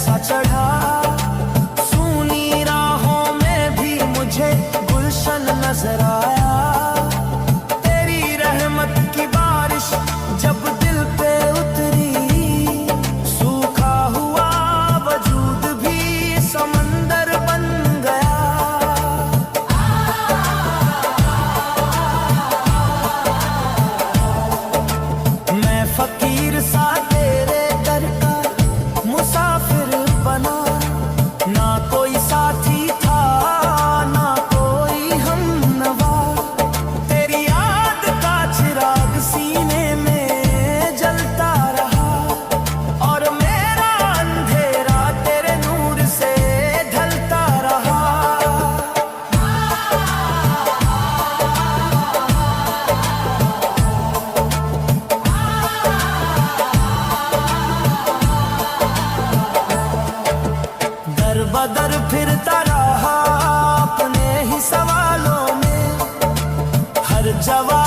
जैसा चढ़ा, सूनी राहों में भी मुझे गुलशन नजर आया। तेरी रहमत की बारिश जब दिल पे उतरी, सूखा हुआ वजूद भी समंदर बन गया। मैं फकीर सा तेरे दर का मुसाफिर बना, ना कोई साथी था ना कोई हमनवा। तेरी याद का चिराग सीने में जलता रहा, और मेरा अंधेरा तेरे नूर से ढलता रहा। दर बदर फिरता रहा अपने ही सवालों में, हर जवाब